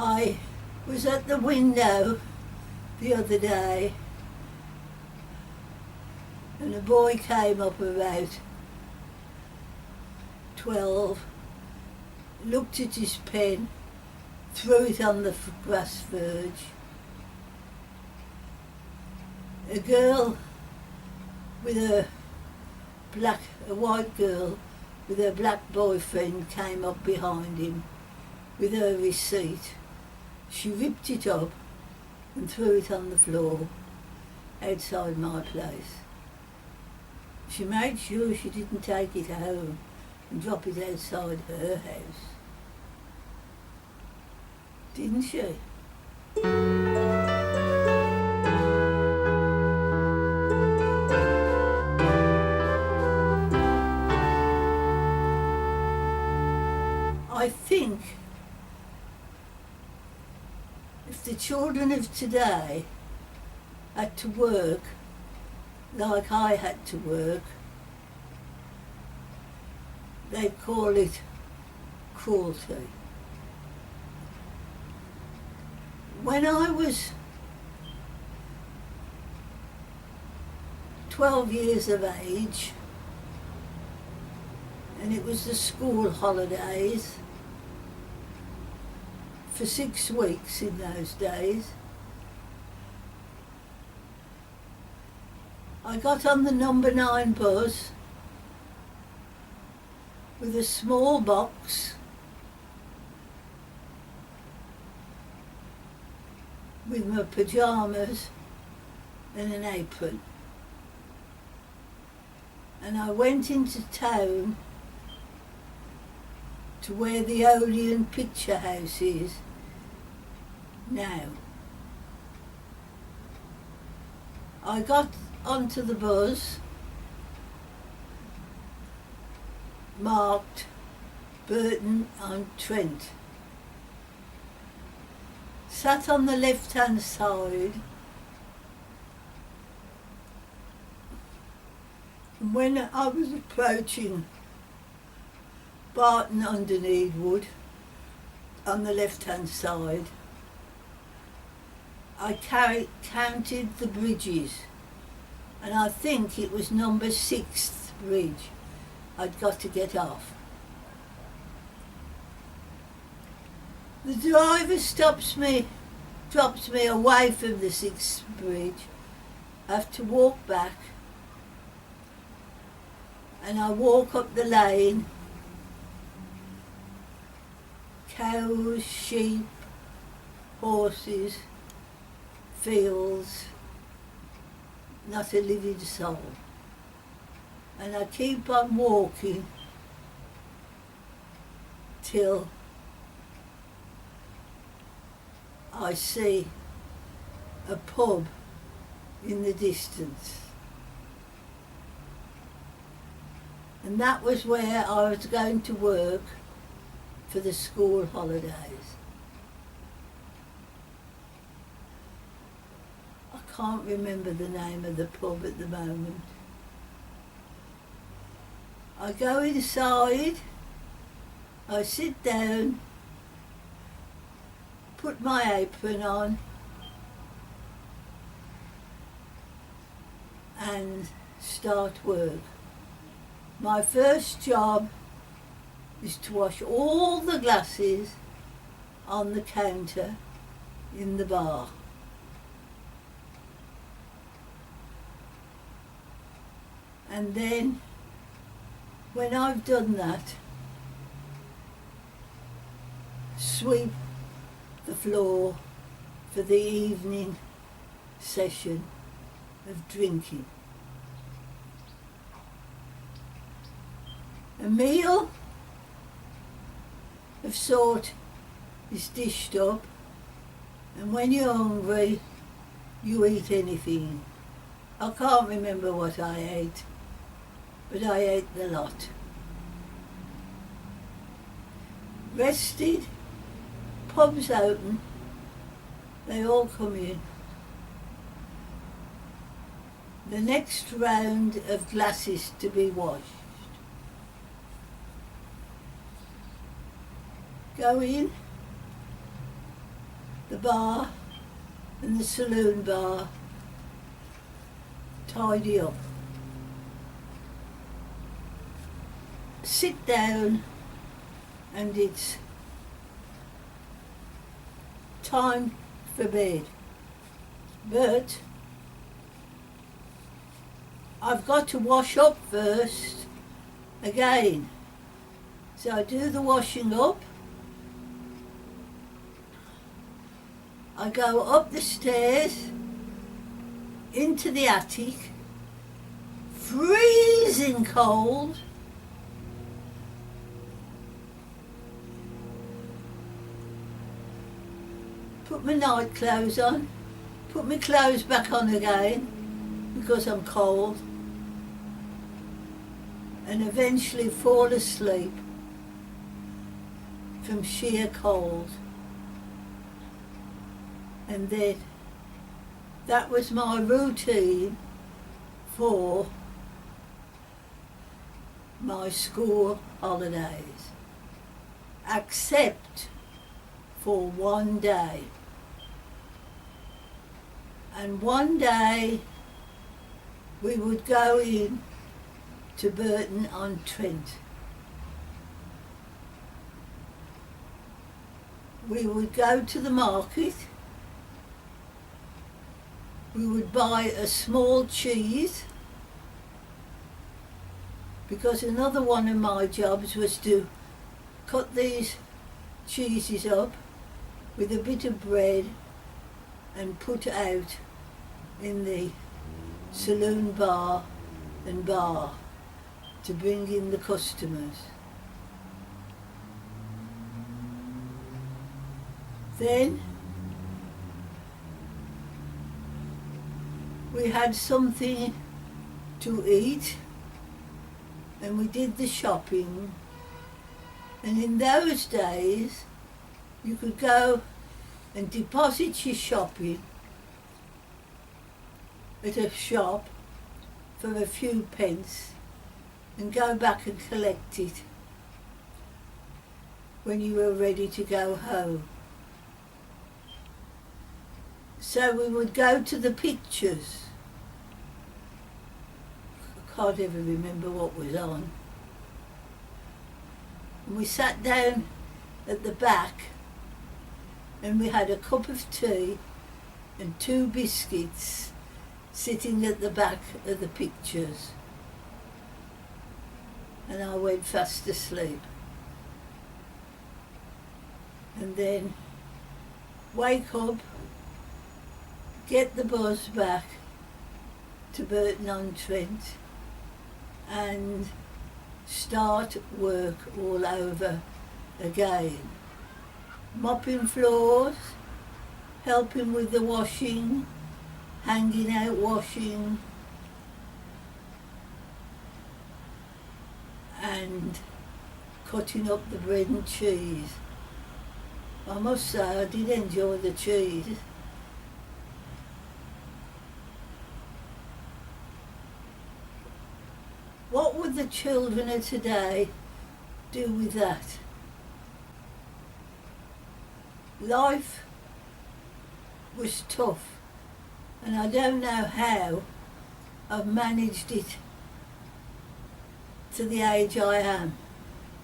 I was at the window the other day and a boy came up about 12, looked at his pen, threw it on the grass verge. A girl with a white girl with her black boyfriend came up behind him with her receipt. She ripped it up and threw it on the floor outside my place. She made sure she didn't take it home and drop it outside her house. Didn't she? I think if the children of today had to work like I had to work, they'd call it cruelty. When I was 12 years of age, and it was the school holidays for 6 weeks in those days, I got on the number 9 bus with a small box with my pyjamas and an apron, and I went into town to where the Odeon Picture House is now. I got onto the bus marked Burton-on-Trent, sat on the left-hand side, and when I was approaching Barton-under-Needwood on the left-hand side, I counted the bridges, and I think it was number 6th bridge I'd got to get off. The driver drops me away from the 6th bridge. I have to walk back, and I walk up the lane. Cows, sheep, horses, fields, not a living soul. And I keep on walking till I see a pub in the distance. And that was where I was going to work for the school holidays. I can't remember the name of the pub at the moment. I go inside, I sit down, put my apron on, and start work. My first job is to wash all the glasses on the counter in the bar. And then, when I've done that, sweep the floor for the evening session of drinking. A meal of sort is dished up, and when you're hungry, you eat anything. I can't remember what I ate, but I ate the lot. Rested, pubs open, they all come in. The next round of glasses to be washed. Go in, the bar and the saloon bar tidy up. Sit down and it's time for bed. But I've got to wash up first again. So I do the washing up. I go up the stairs into the attic, freezing cold. Put my night clothes on, put my clothes back on again because I'm cold, and eventually fall asleep from sheer cold. And then that was my routine for my school holidays, except for one day. And one day we would go in to Burton-on-Trent. We would go to the market. We would buy a small cheese, because another one of my jobs was to cut these cheeses up with a bit of bread and put out in the saloon bar and bar to bring in the customers. Then we had something to eat and we did the shopping. And in those days you could go and deposit your shopping at a shop for a few pence and go back and collect it when you were ready to go home. So we would go to the pictures. I can't ever remember what was on. And we sat down at the back and we had a cup of tea and 2 biscuits sitting at the back of the pictures. And I went fast asleep. And then wake up, get the bus back to Burton-on-Trent and start work all over again. Mopping floors, helping with the washing, hanging out washing, and cutting up the bread and cheese. I must say I did enjoy the cheese. What would the children of today do with that? Life was tough, and I don't know how I've managed it to the age I am.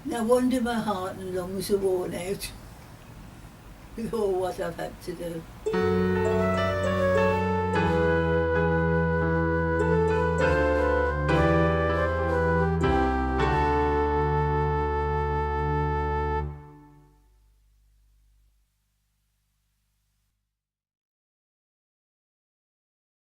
No wonder my heart and lungs are worn out with all what I've had to do.